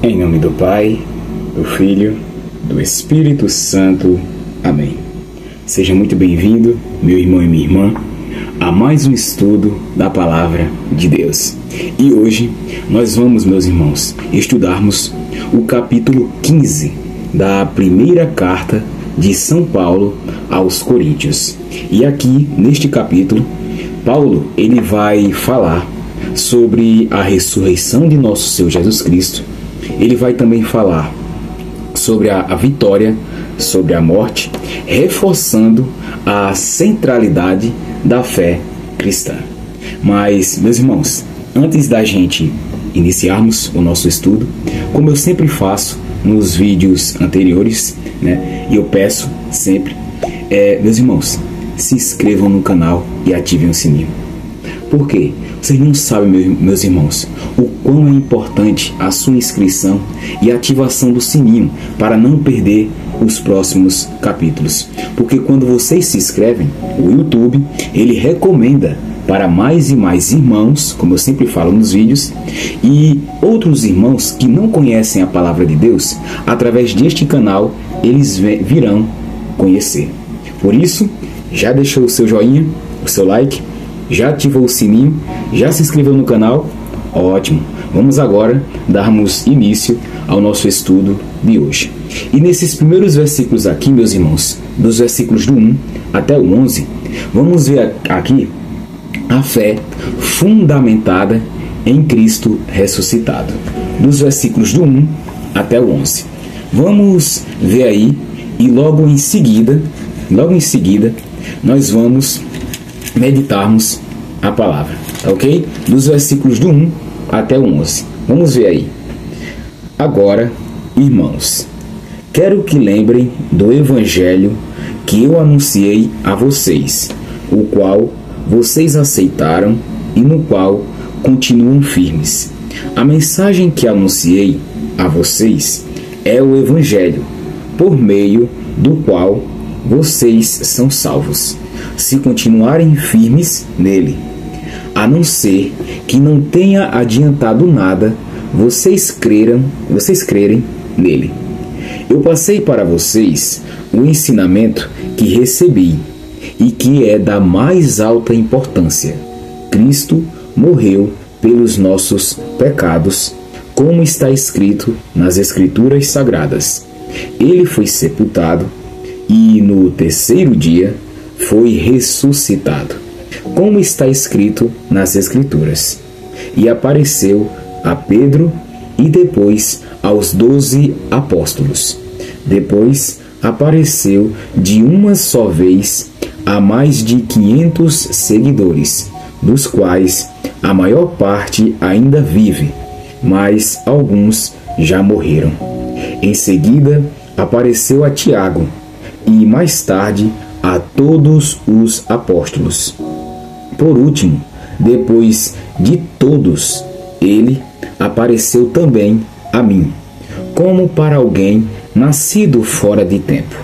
Em nome do Pai, do Filho, do Espírito Santo. Amém. Seja muito bem-vindo, meu irmão e minha irmã, a mais um estudo da Palavra de Deus. E hoje nós vamos, meus irmãos, estudarmos o capítulo 15 da primeira carta de São Paulo aos Coríntios. E aqui, neste capítulo, Paulo ele vai falar sobre a ressurreição de nosso Senhor Jesus Cristo. Ele vai também falar sobre a vitória sobre a morte, reforçando a centralidade da fé cristã. Mas, meus irmãos, antes da gente iniciarmos o nosso estudo, como eu sempre faço nos vídeos anteriores, e eu peço sempre, meus irmãos, se inscrevam no canal e ativem o sininho. Por quê? Vocês não sabem, meus irmãos, o quão é importante a sua inscrição e a ativação do sininho para não perder os próximos capítulos. Porque quando vocês se inscrevem, o YouTube, ele recomenda para mais e mais irmãos, como eu sempre falo nos vídeos, e outros irmãos que não conhecem a Palavra de Deus, através deste canal, eles virão conhecer. Por isso, já deixou o seu joinha, o seu like, já ativou o sininho, já se inscreveu no canal? Ótimo! Vamos agora darmos início ao nosso estudo de hoje. E nesses primeiros versículos aqui, meus irmãos, dos versículos do 1 até o 11, vamos ver aqui a fé fundamentada em Cristo ressuscitado. Dos versículos do 1 até o 11. Vamos ver aí e logo em seguida, nós vamos meditarmos a palavra, ok? Dos versículos do 1 até o 11. Vamos ver aí. Agora, irmãos, quero que lembrem do evangelho que eu anunciei a vocês, o qual vocês aceitaram e no qual continuam firmes. A mensagem que anunciei a vocês é o evangelho, por meio do qual vocês são salvos, se continuarem firmes nele. A não ser que não tenha adiantado nada vocês crerem nele. Eu passei para vocês o ensinamento que recebi e que é da mais alta importância. Cristo morreu pelos nossos pecados, como está escrito nas Escrituras Sagradas. Ele foi sepultado e no terceiro dia foi ressuscitado, como está escrito nas Escrituras. E apareceu a Pedro e depois aos 12 apóstolos. Depois apareceu de uma só vez a mais de 500 seguidores, dos quais a maior parte ainda vive, mas alguns já morreram. Em seguida apareceu a Tiago e mais tarde a todos os apóstolos. Por último, depois de todos, ele apareceu também a mim, como para alguém nascido fora de tempo.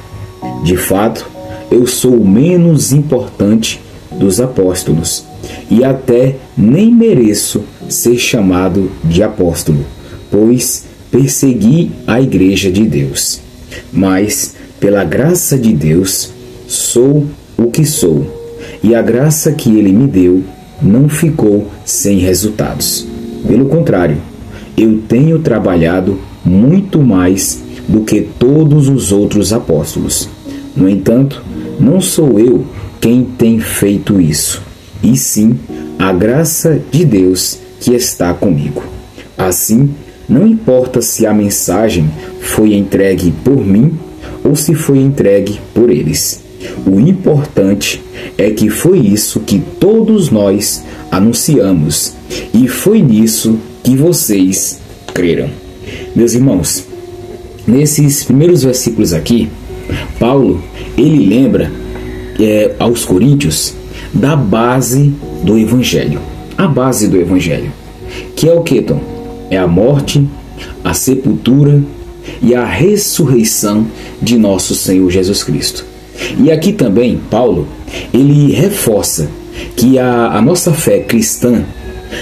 De fato, eu sou o menos importante dos apóstolos, e até nem mereço ser chamado de apóstolo, pois persegui a igreja de Deus. Mas, pela graça de Deus, sou o que sou, e a graça que ele me deu não ficou sem resultados. Pelo contrário, eu tenho trabalhado muito mais do que todos os outros apóstolos. No entanto, não sou eu quem tem feito isso, e sim a graça de Deus que está comigo. Assim, não importa se a mensagem foi entregue por mim ou se foi entregue por eles. O importante é que foi isso que todos nós anunciamos, e foi nisso que vocês creram. Meus irmãos, nesses primeiros versículos aqui, Paulo, ele lembra aos Coríntios da base do Evangelho. A base do Evangelho, que é o que, Tom? É a morte, a sepultura e a ressurreição de nosso Senhor Jesus Cristo. E aqui também, Paulo, ele reforça que a nossa fé cristã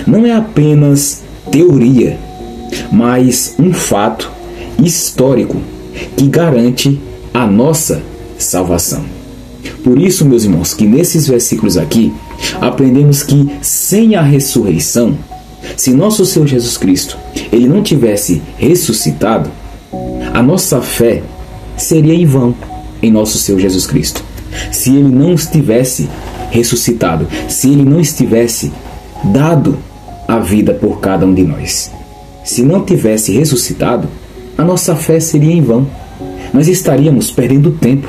não é apenas teoria, mas um fato histórico que garante a nossa salvação. Por isso, meus irmãos, que nesses versículos aqui, aprendemos que sem a ressurreição, se nosso Senhor Jesus Cristo, ele não tivesse ressuscitado, a nossa fé seria em vão em nosso Senhor Jesus Cristo. Se ele não estivesse ressuscitado, se ele não estivesse dado a vida por cada um de nós. Se não tivesse ressuscitado, a nossa fé seria em vão. Nós estaríamos perdendo tempo,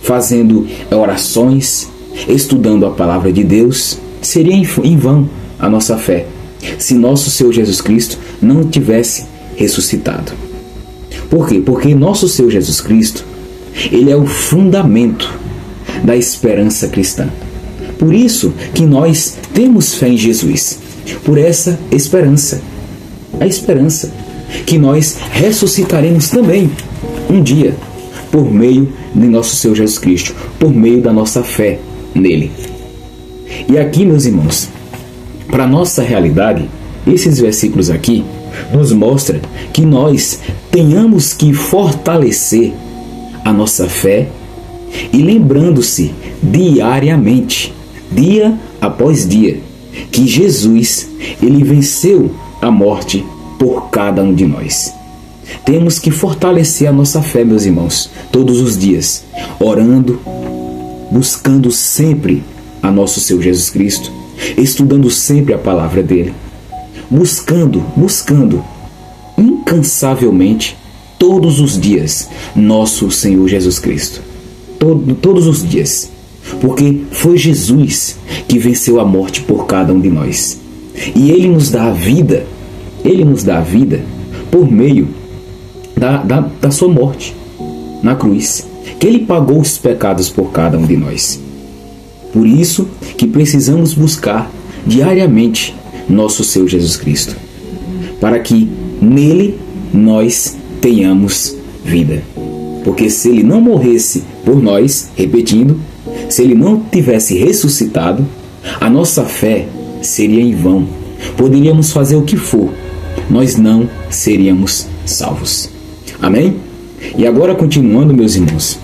fazendo orações, estudando a palavra de Deus. Seria em vão a nossa fé, se nosso Senhor Jesus Cristo não tivesse ressuscitado. Por quê? Porque nosso Senhor Jesus Cristo, ele é o fundamento da esperança cristã. Por isso que nós temos fé em Jesus, por essa esperança. A esperança que nós ressuscitaremos também um dia, por meio de nosso Senhor Jesus Cristo, por meio da nossa fé nele. E aqui, meus irmãos, para a nossa realidade, esses versículos aqui nos mostram que nós tenhamos que fortalecer a nossa fé e lembrando-se diariamente, dia após dia, que Jesus, ele venceu a morte por cada um de nós. Temos que fortalecer a nossa fé, meus irmãos, todos os dias, orando, buscando sempre a nosso Senhor Jesus Cristo, estudando sempre a palavra dele, buscando incansavelmente todos os dias nosso Senhor Jesus Cristo. Todos os dias. Porque foi Jesus que venceu a morte por cada um de nós. E ele nos dá a vida, por meio da sua morte na cruz, que ele pagou os pecados por cada um de nós. Por isso que precisamos buscar diariamente nosso Senhor Jesus Cristo, para que nele nós tenhamos vida. Porque se ele não morresse por nós, repetindo, se ele não tivesse ressuscitado, a nossa fé seria em vão. Poderíamos fazer o que for, nós não seríamos salvos. Amém? E agora, continuando, meus irmãos,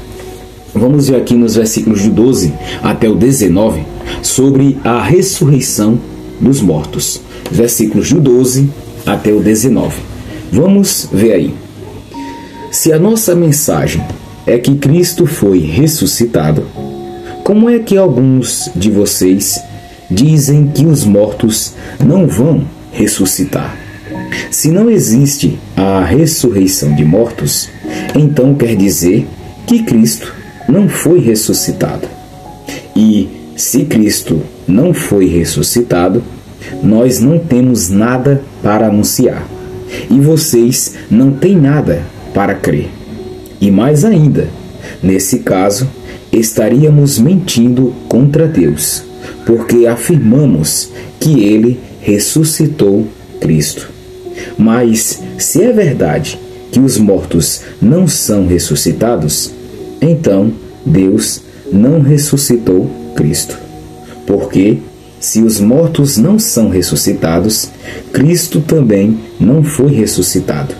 vamos ver aqui nos versículos do 12 até o 19 sobre a ressurreição dos mortos. Versículos do 12 até o 19. Vamos ver aí. Se a nossa mensagem é que Cristo foi ressuscitado, como é que alguns de vocês dizem que os mortos não vão ressuscitar? Se não existe a ressurreição de mortos, então quer dizer que Cristo não foi ressuscitado. E se Cristo não foi ressuscitado, nós não temos nada para anunciar, e vocês não têm nada para crer. E mais ainda, nesse caso, estaríamos mentindo contra Deus, porque afirmamos que ele ressuscitou Cristo. Mas se é verdade que os mortos não são ressuscitados, então Deus não ressuscitou Cristo. Porque se os mortos não são ressuscitados, Cristo também não foi ressuscitado.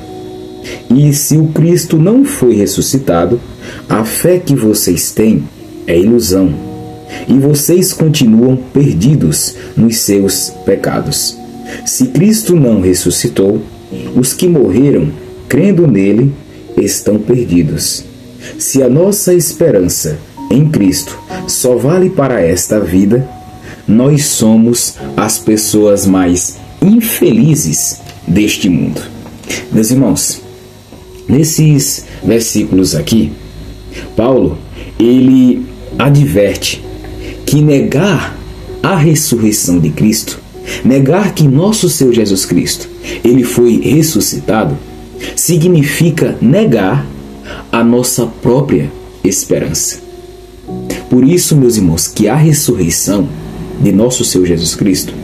E se o Cristo não foi ressuscitado, a fé que vocês têm é ilusão, e vocês continuam perdidos nos seus pecados. Se Cristo não ressuscitou, os que morreram crendo nele estão perdidos. Se a nossa esperança em Cristo só vale para esta vida, nós somos as pessoas mais infelizes deste mundo. Meus irmãos, nesses versículos aqui, Paulo, ele adverte que negar a ressurreição de Cristo, negar que nosso Senhor Jesus Cristo, ele foi ressuscitado, significa negar a nossa própria esperança. Por isso, meus irmãos, que a ressurreição de nosso Senhor Jesus Cristo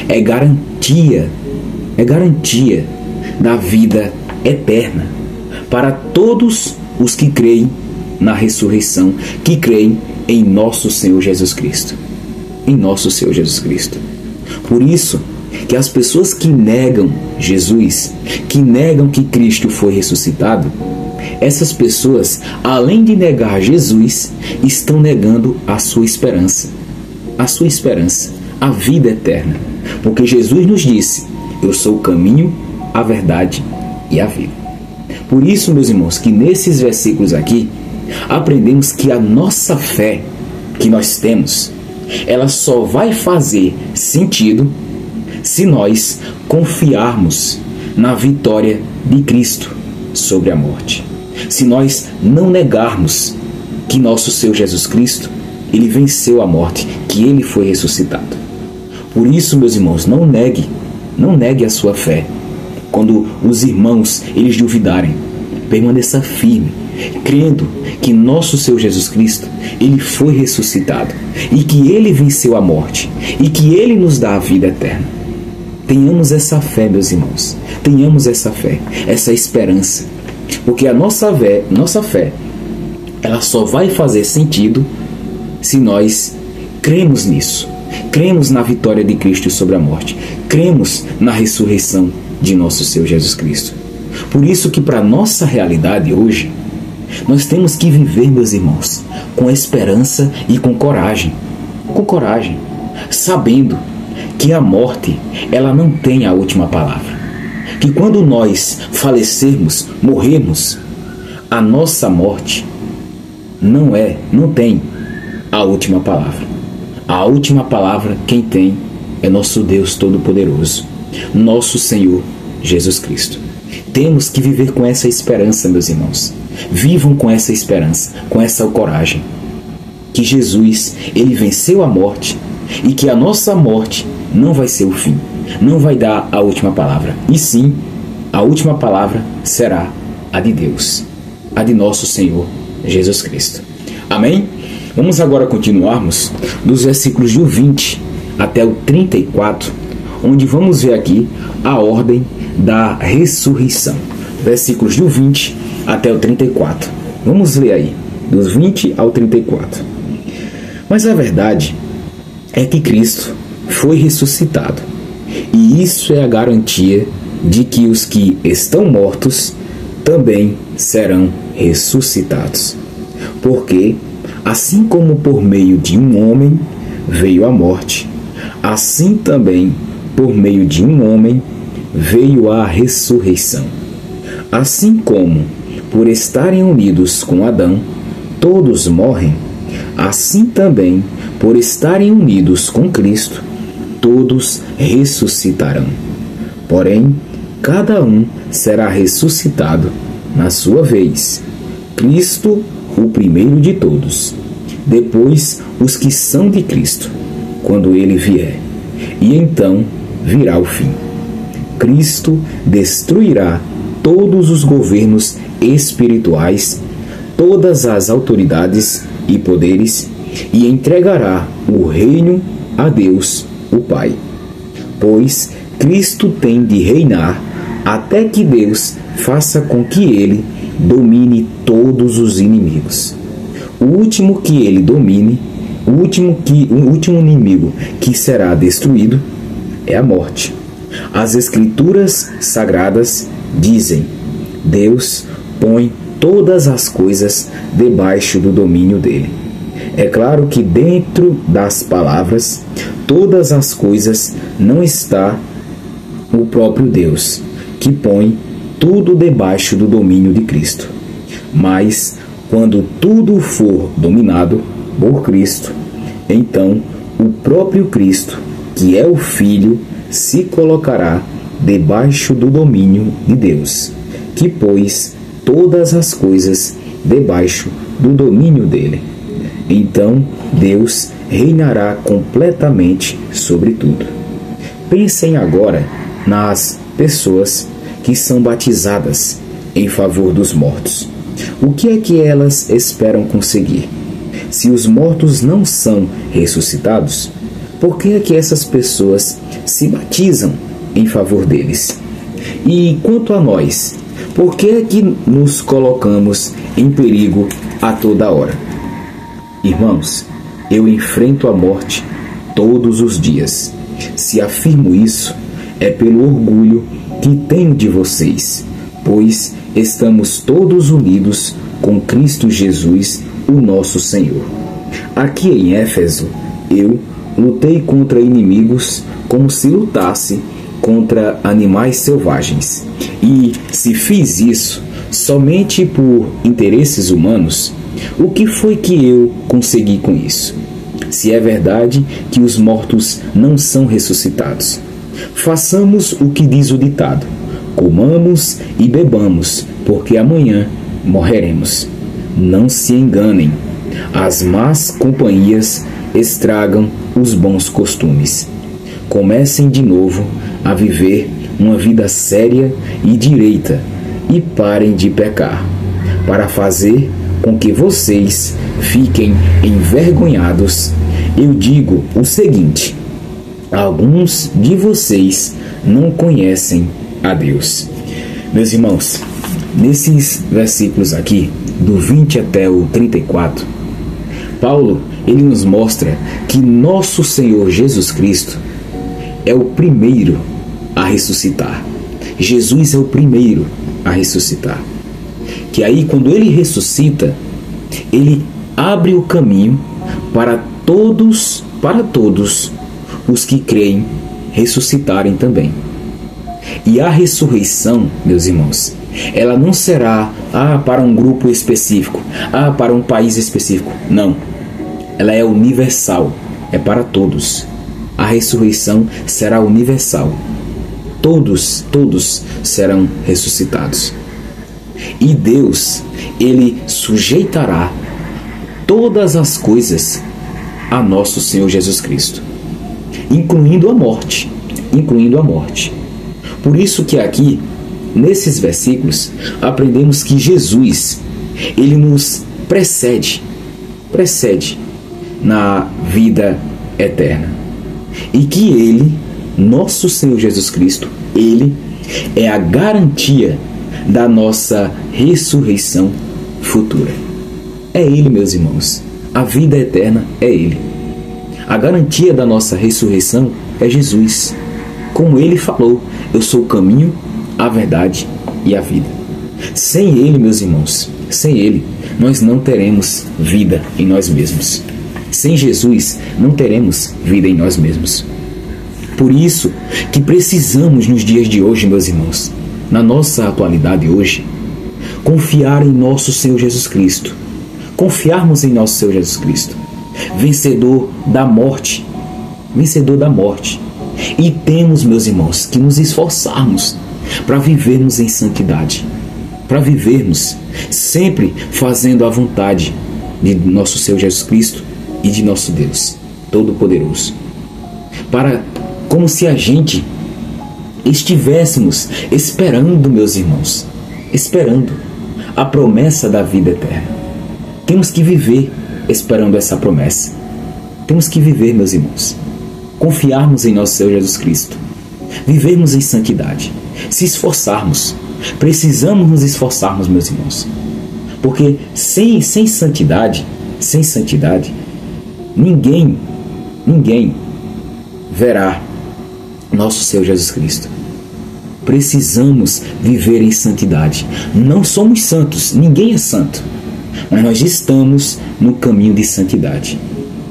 é garantia da vida eterna para todos os que creem na ressurreição, que creem em nosso Senhor Jesus Cristo. Em nosso Senhor Jesus Cristo. Por isso que as pessoas que negam Jesus, que negam que Cristo foi ressuscitado, essas pessoas, além de negar Jesus, estão negando a sua esperança. A sua esperança, a vida eterna. Porque Jesus nos disse: eu sou o caminho, a verdade e a vida. Por isso, meus irmãos, que nesses versículos aqui, aprendemos que a nossa fé que nós temos, ela só vai fazer sentido se nós confiarmos na vitória de Cristo sobre a morte. Se nós não negarmos que nosso Senhor Jesus Cristo, ele venceu a morte, que ele foi ressuscitado. Por isso, meus irmãos, não negue a sua fé. Quando os irmãos, eles duvidarem, permaneça firme, crendo que nosso Senhor Jesus Cristo, ele foi ressuscitado e que ele venceu a morte e que ele nos dá a vida eterna. Tenhamos essa fé, meus irmãos. Tenhamos essa fé, essa esperança. Porque a nossa fé, ela só vai fazer sentido se nós cremos nisso. Cremos na vitória de Cristo sobre a morte. Cremos na ressurreição de nosso Senhor Jesus Cristo. Por isso que para a nossa realidade hoje, nós temos que viver, meus irmãos, com esperança e com coragem. Com coragem. Sabendo que a morte, ela não tem a última palavra. Que quando nós falecermos, morrermos, a nossa morte não tem a última palavra. A última palavra quem tem é nosso Deus Todo-Poderoso, nosso Senhor Jesus Cristo. Temos que viver com essa esperança, meus irmãos. Vivam com essa esperança, com essa coragem. Que Jesus, ele venceu a morte e que a nossa morte não vai ser o fim. Não vai dar a última palavra. E sim, a última palavra será a de Deus, a de nosso Senhor Jesus Cristo. Amém? Vamos agora continuarmos dos versículos do 20 até o 34, onde vamos ver aqui a ordem da ressurreição. Versículos do 20 até o 34. Vamos ler aí, dos 20 ao 34. Mas a verdade é que Cristo foi ressuscitado, e isso é a garantia de que os que estão mortos também serão ressuscitados. Porque, assim como por meio de um homem veio a morte, assim também por meio de um homem veio a ressurreição. Assim como, por estarem unidos com Adão, todos morrem, assim também, por estarem unidos com Cristo, todos ressuscitarão. Porém, cada um será ressuscitado na sua vez. Cristo, o primeiro de todos. Depois, os que são de Cristo, quando ele vier. E então virá o fim. Cristo destruirá todos os governos espirituais, todas as autoridades e poderes, e entregará o reino a Deus, o Pai. Pois Cristo tem de reinar até que Deus faça com que ele domine todos os inimigos. O último que ele domine, o último inimigo que será destruído é a morte. As Escrituras Sagradas dizem: Deus põe todas as coisas debaixo do domínio dele. É claro que dentro das palavras, todas as coisas, não está o próprio Deus, que põe tudo debaixo do domínio de Cristo. Mas, quando tudo for dominado por Cristo, então o próprio Cristo, que é o Filho, se colocará debaixo do domínio de Deus, que pôs todas as coisas debaixo do domínio dele. Então Deus reinará completamente sobre tudo. Pensem agora nas pessoas que são batizadas em favor dos mortos. O que é que elas esperam conseguir? Se os mortos não são ressuscitados, por que é que essas pessoas se batizam em favor deles? E quanto a nós, por que é que nos colocamos em perigo a toda hora? Irmãos, eu enfrento a morte todos os dias. Se afirmo isso, é pelo orgulho que tenho de vocês, pois estamos todos unidos com Cristo Jesus, o nosso Senhor. Aqui em Éfeso, eu lutei contra inimigos como se lutasse contra animais selvagens. E se fiz isso somente por interesses humanos, o que foi que eu consegui com isso? Se é verdade que os mortos não são ressuscitados, façamos o que diz o ditado: comamos e bebamos, porque amanhã morreremos. Não se enganem, as más companhias estragam os bons costumes. Comecem de novo a viver uma vida séria e direita e parem de pecar, para fazer com que vocês fiquem envergonhados. Eu digo o seguinte: alguns de vocês não conhecem a Deus. Meus irmãos, nesses versículos aqui, do 20 até o 34, Paulo, ele nos mostra que nosso Senhor Jesus Cristo é o primeiro a ressuscitar. Jesus é o primeiro a ressuscitar. Que aí, quando ele ressuscita, ele abre o caminho para todos os que creem ressuscitarem também. E a ressurreição, meus irmãos, ela não será para um grupo específico, para um país específico. Não. Ela é universal, é para todos. A ressurreição será universal. Todos serão ressuscitados. E Deus, ele sujeitará todas as coisas a nosso Senhor Jesus Cristo, incluindo a morte. Por isso que aqui, nesses versículos, aprendemos que Jesus, ele nos precede na vida eterna. E que ele, nosso Senhor Jesus Cristo, ele é a garantia da nossa ressurreição futura. É ele, meus irmãos. A vida eterna é ele. A garantia da nossa ressurreição é Jesus. Como ele falou: eu sou o caminho, a verdade e a vida. Sem ele, meus irmãos, sem ele, nós não teremos vida em nós mesmos. Sem Jesus, não teremos vida em nós mesmos. Por isso que precisamos, nos dias de hoje, meus irmãos, na nossa atualidade hoje, confiar em nosso Senhor Jesus Cristo. Confiarmos em nosso Senhor Jesus Cristo, vencedor da morte. E temos, meus irmãos, que nos esforçarmos para vivermos em santidade, para vivermos sempre fazendo a vontade de nosso Senhor Jesus Cristo e de nosso Deus Todo-Poderoso. Como se a gente estivéssemos esperando, meus irmãos, esperando a promessa da vida eterna. Temos que viver esperando essa promessa. Temos que viver, meus irmãos, confiarmos em nosso Senhor Jesus Cristo, vivermos em santidade, se esforçarmos. Precisamos nos esforçarmos, meus irmãos, porque sem santidade, ninguém verá nosso Senhor Jesus Cristo. Precisamos viver em santidade. Não somos santos, ninguém é santo, mas nós estamos no caminho de santidade.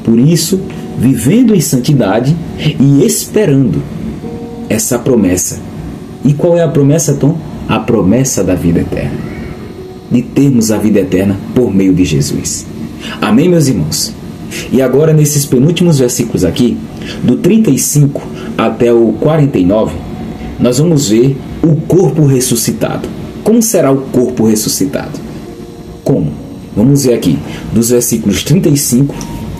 Por isso, vivendo em santidade e esperando essa promessa. E qual é a promessa, Tom? A promessa da vida eterna. De termos a vida eterna por meio de Jesus. Amém, meus irmãos? E agora, nesses penúltimos versículos aqui, do 35 até o 49, nós vamos ver o corpo ressuscitado. Como será o corpo ressuscitado? Como? Vamos ver aqui, dos versículos 35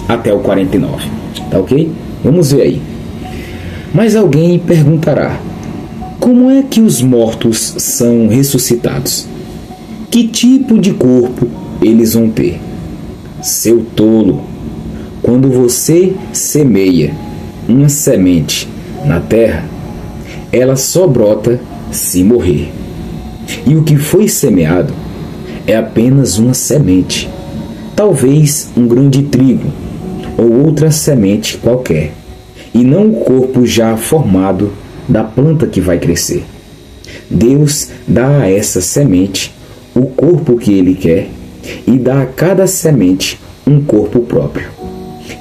até o 49. Tá ok? Vamos ver aí. Mas alguém perguntará: como é que os mortos são ressuscitados? Que tipo de corpo eles vão ter? Seu tolo! Quando você semeia uma semente na terra, ela só brota se morrer. E o que foi semeado é apenas uma semente, talvez um grão de trigo ou outra semente qualquer, e não o corpo já formado da planta que vai crescer. Deus dá a essa semente o corpo que Ele quer e dá a cada semente um corpo próprio.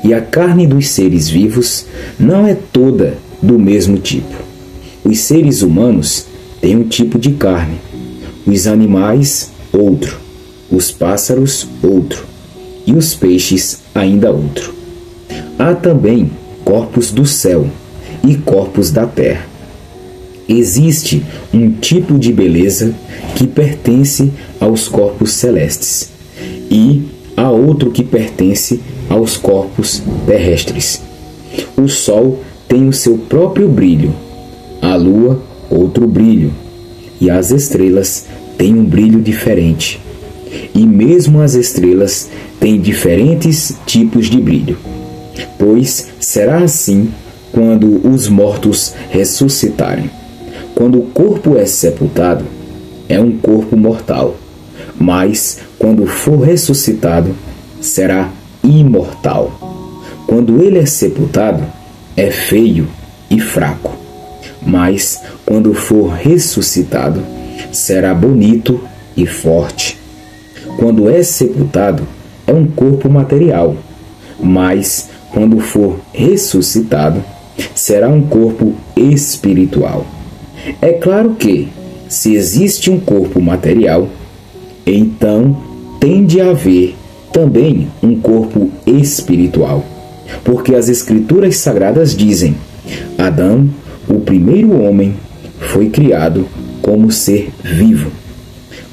E a carne dos seres vivos não é toda do mesmo tipo. Os seres humanos têm um tipo de carne, os animais outro, os pássaros outro e os peixes ainda outro. Há também corpos do céu e corpos da terra. Existe um tipo de beleza que pertence aos corpos celestes e há outro que pertence aos corpos terrestres. O sol tem o seu próprio brilho, a lua outro brilho, e as estrelas têm um brilho diferente. E mesmo as estrelas têm diferentes tipos de brilho. Pois será assim quando os mortos ressuscitarem. Quando o corpo é sepultado, é um corpo mortal, mas quando for ressuscitado, será imortal. Quando ele é sepultado, é feio e fraco, mas quando for ressuscitado, será bonito e forte. Quando é sepultado, é um corpo material, mas quando for ressuscitado, será um corpo espiritual. É claro que, se existe um corpo material, então tem de haver também um corpo espiritual. Porque as Escrituras Sagradas dizem: Adão, o primeiro homem, foi criado como ser vivo.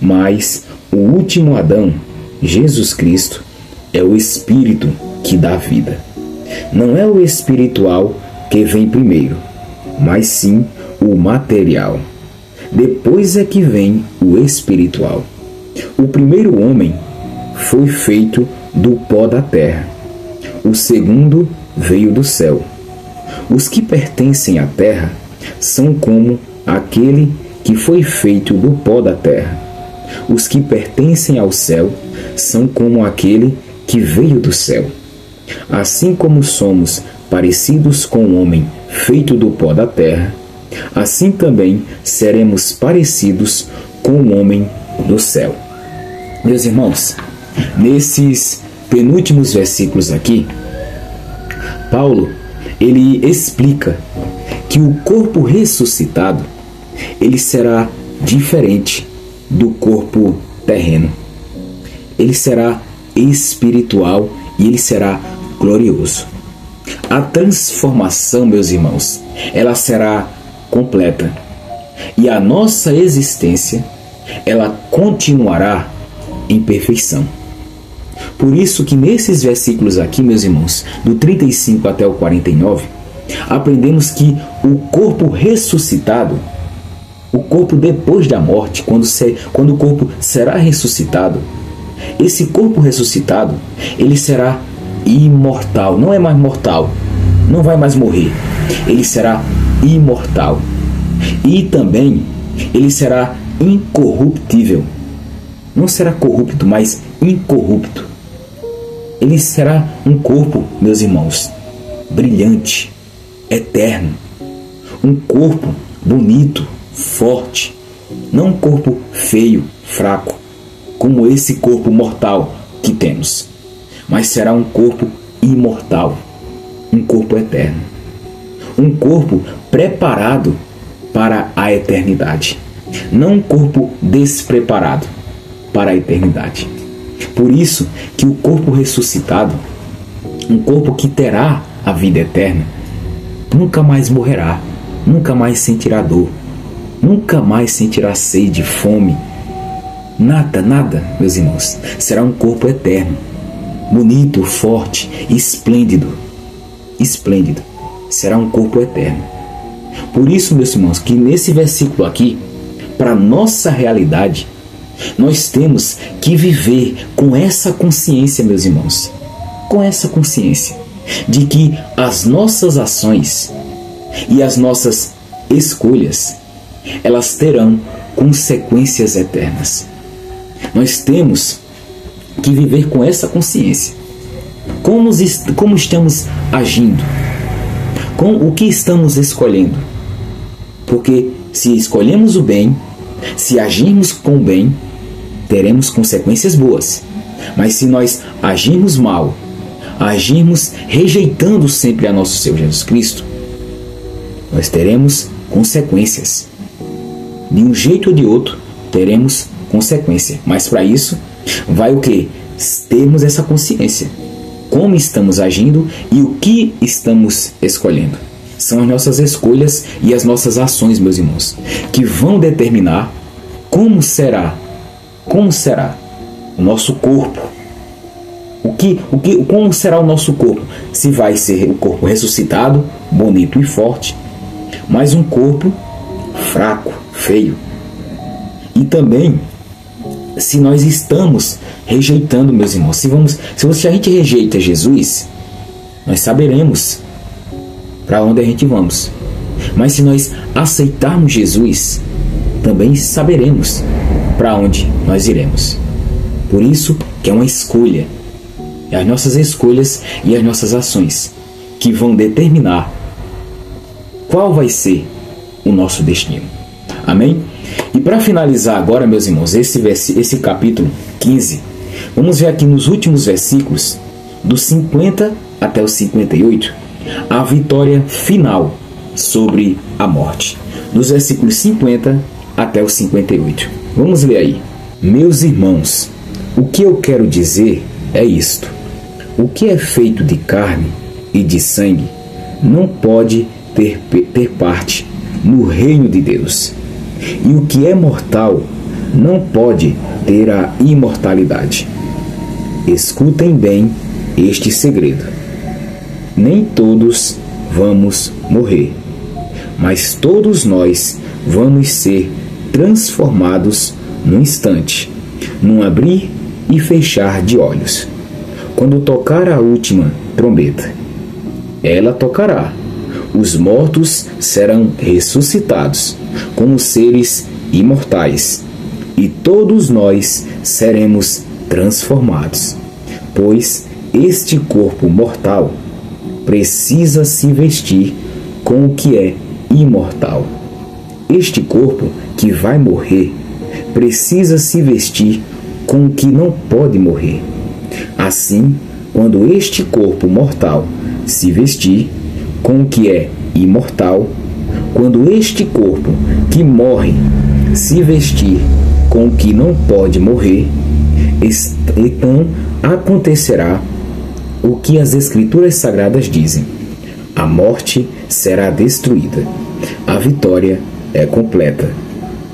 Mas o último Adão, Jesus Cristo, é o Espírito que dá vida. Não é o espiritual que vem primeiro, mas sim o material. Depois é que vem o espiritual. O primeiro homem foi feito do pó da terra. O segundo veio do céu. Os que pertencem à terra são como aquele que foi feito do pó da terra. Os que pertencem ao céu são como aquele que veio do céu. Assim como somos parecidos com o homem feito do pó da terra, assim também seremos parecidos com o homem do céu. Meus irmãos, nesses penúltimos versículos aqui, Paulo, ele explica que o corpo ressuscitado, ele será diferente do corpo terreno. Ele será espiritual e ele será glorioso. A transformação, meus irmãos, ela será completa. E a nossa existência, ela continuará em perfeição. Por isso que nesses versículos aqui, meus irmãos, do 35 até o 49, aprendemos que o corpo ressuscitado, o corpo depois da morte, quando o corpo será ressuscitado, esse corpo ressuscitado, ele será imortal, não é mais mortal, não vai mais morrer, ele será imortal. E também ele será incorruptível. Não será corrupto, mas incorrupto. Ele será um corpo, meus irmãos, brilhante, eterno. Um corpo bonito, forte. Não um corpo feio, fraco, como esse corpo mortal que temos. Mas será um corpo imortal, um corpo eterno. Um corpo preparado para a eternidade. Não um corpo despreparado para a eternidade. Por isso que o corpo ressuscitado, um corpo que terá a vida eterna, nunca mais morrerá, nunca mais sentirá dor, nunca mais sentirá sede, fome. Nada, nada, meus irmãos. Será um corpo eterno, bonito, forte, esplêndido. Esplêndido. Será um corpo eterno. Por isso, meus irmãos, que nesse versículo aqui, para nossa realidade, nós temos que viver com essa consciência, meus irmãos, com essa consciência de que as nossas ações e as nossas escolhas, elas terão consequências eternas. Nós temos que viver com essa consciência. Como estamos agindo? Com o que estamos escolhendo? Porque se escolhemos o bem, se agirmos com o bem, teremos consequências boas. Mas se nós agirmos mal, agirmos rejeitando sempre a nosso Senhor Jesus Cristo, nós teremos consequências. De um jeito ou de outro, teremos consequência. Mas para isso, vai o quê? Termos essa consciência. Como estamos agindo e o que estamos escolhendo. São as nossas escolhas e as nossas ações, meus irmãos, que vão determinar como será o nosso corpo. Como será o nosso corpo? Se vai ser o corpo ressuscitado, bonito e forte, mas um corpo fraco, feio. E também, se nós estamos rejeitando, meus irmãos, se a gente rejeita Jesus, nós saberemos para onde a gente vamos. Mas se nós aceitarmos Jesus, também saberemos para onde nós iremos. Por isso que é uma escolha. É as nossas escolhas e as nossas ações que vão determinar qual vai ser o nosso destino. Amém? E para finalizar agora, meus irmãos, esse capítulo 15, vamos ver aqui nos últimos versículos, dos 50 até os 58, a vitória final sobre a morte. Dos versículos 50 até os 58. Vamos ler aí. Meus irmãos, o que eu quero dizer é isto. O que é feito de carne e de sangue não pode ter parte no reino de Deus. E o que é mortal não pode ter a imortalidade. Escutem bem este segredo. Nem todos vamos morrer, mas todos nós vamos ser transformados num instante, num abrir e fechar de olhos. Quando tocar a última trombeta, ela tocará. Os mortos serão ressuscitados como seres imortais, e todos nós seremos transformados, pois este corpo mortal precisa se vestir com o que é imortal. Este corpo que vai morrer precisa se vestir com o que não pode morrer. Assim, quando este corpo mortal se vestir com o que é imortal, quando este corpo que morre se vestir com o que não pode morrer, então acontecerá o que as Escrituras Sagradas dizem: a morte será destruída, a vitória é completa.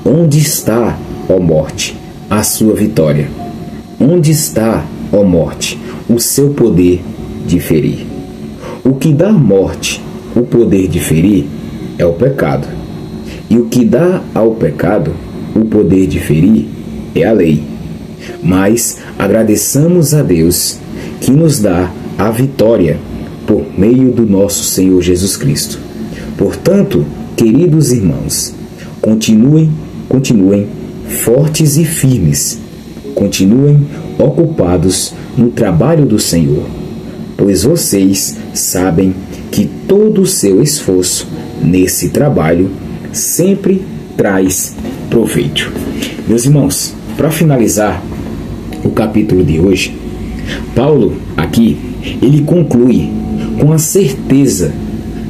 Onde está, ó morte, a sua vitória? Onde está, ó morte, o seu poder de ferir? O que dá à morte o poder de ferir é o pecado. E o que dá ao pecado o poder de ferir é a lei. Mas agradeçamos a Deus que nos dá a vitória por meio do nosso Senhor Jesus Cristo. Portanto, queridos irmãos, continuem fortes e firmes. Continuem ocupados no trabalho do Senhor, pois vocês sabem que todo o seu esforço nesse trabalho sempre traz proveito. Meus irmãos, para finalizar o capítulo de hoje, Paulo aqui, ele conclui com a certeza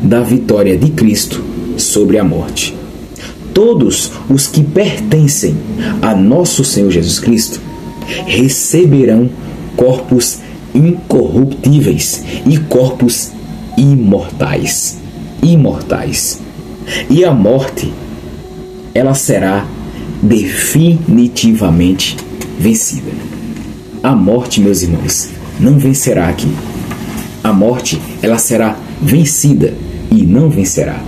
da vitória de Cristo sobre a morte. Todos os que pertencem a nosso Senhor Jesus Cristo receberão corpos incorruptíveis e corpos imortais. E a morte, ela será definitivamente vencida. A morte, meus irmãos, não vencerá aqui. A morte, ela será vencida e não vencerá.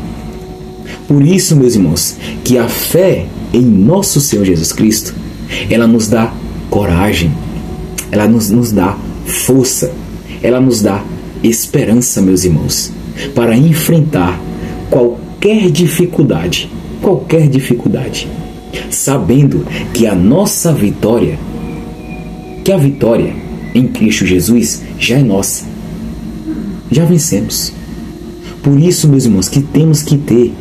Por isso, meus irmãos, que a fé em nosso Senhor Jesus Cristo, ela nos dá coragem, ela nos dá força, ela nos dá esperança, meus irmãos, para enfrentar qualquer dificuldade, sabendo que a nossa vitória, que a vitória em Cristo Jesus já é nossa, já vencemos. Por isso, meus irmãos, que temos que ter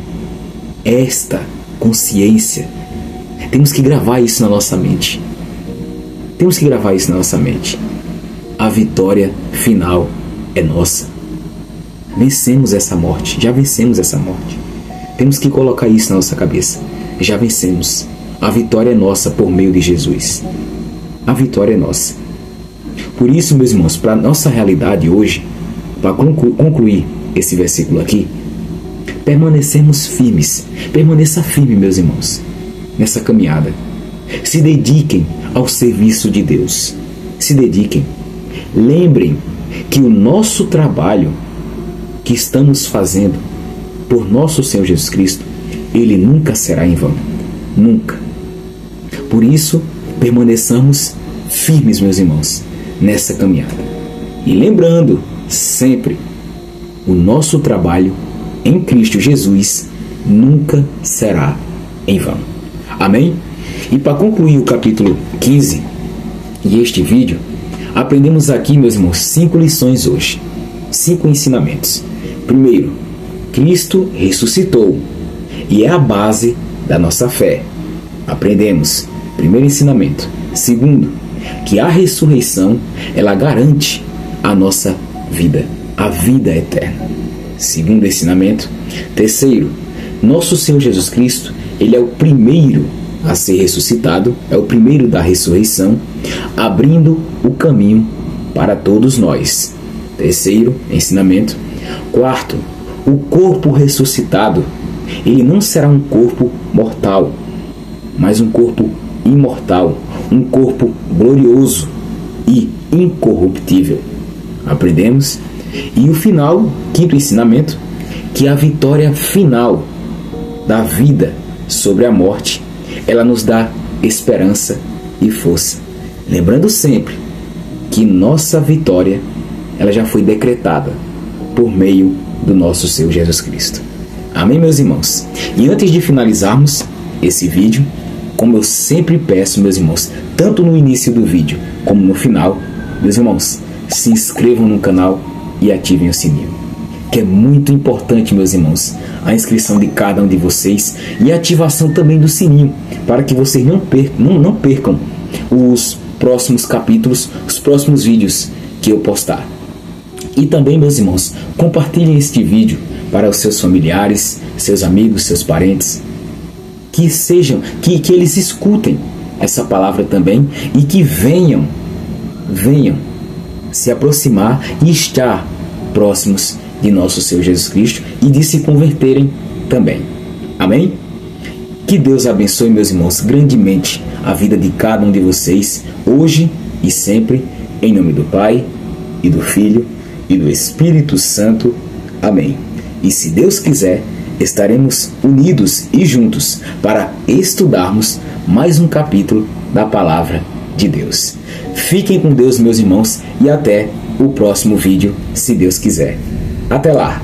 esta consciência. Temos que gravar isso na nossa mente. Temos que gravar isso na nossa mente. A vitória final é nossa. Vencemos essa morte. Já vencemos essa morte. Temos que colocar isso na nossa cabeça. Já vencemos. A vitória é nossa por meio de Jesus. A vitória é nossa. Por isso, meus irmãos, para a nossa realidade hoje, para concluir esse versículo aqui, permanecemos firmes. Permaneça firme, meus irmãos, nessa caminhada. Se dediquem ao serviço de Deus. Se dediquem. Lembrem que o nosso trabalho que estamos fazendo por nosso Senhor Jesus Cristo, ele nunca será em vão. Nunca. Por isso, permaneçamos firmes, meus irmãos, nessa caminhada. E lembrando sempre, o nosso trabalho em Cristo Jesus nunca será em vão. Amém? E para concluir o capítulo 15 e este vídeo, aprendemos aqui, meus irmãos, 5 lições hoje. 5 ensinamentos. Primeiro, Cristo ressuscitou e é a base da nossa fé. Aprendemos. Primeiro ensinamento. Segundo, que a ressurreição, ela garante a nossa vida, a vida eterna. Segundo ensinamento. Terceiro, nosso Senhor Jesus Cristo, ele é o primeiro a ser ressuscitado, é o primeiro da ressurreição, abrindo o caminho para todos nós. Terceiro ensinamento. Quarto, o corpo ressuscitado, ele não será um corpo mortal, mas um corpo imortal, um corpo glorioso e incorruptível. Aprendemos. E o final, quinto ensinamento, que a vitória final da vida sobre a morte, ela nos dá esperança e força. Lembrando sempre que nossa vitória, ela já foi decretada por meio do nosso Senhor Jesus Cristo. Amém, meus irmãos? E antes de finalizarmos esse vídeo, como eu sempre peço, meus irmãos, tanto no início do vídeo como no final, meus irmãos, se inscrevam no canal e ativem o sininho, que é muito importante, meus irmãos, a inscrição de cada um de vocês e a ativação também do sininho, para que vocês não percam os próximos capítulos, os próximos vídeos que eu postar. E também, meus irmãos, compartilhem este vídeo para os seus familiares, seus amigos, seus parentes, que eles escutem essa palavra também e que venham se aproximar e estar próximos de nosso Senhor Jesus Cristo e de se converterem também. Amém? Que Deus abençoe, meus irmãos, grandemente a vida de cada um de vocês, hoje e sempre, em nome do Pai, e do Filho, e do Espírito Santo. Amém. E se Deus quiser, estaremos unidos e juntos para estudarmos mais um capítulo da Palavra de Deus. Fiquem com Deus, meus irmãos, e até o próximo vídeo, se Deus quiser. Até lá!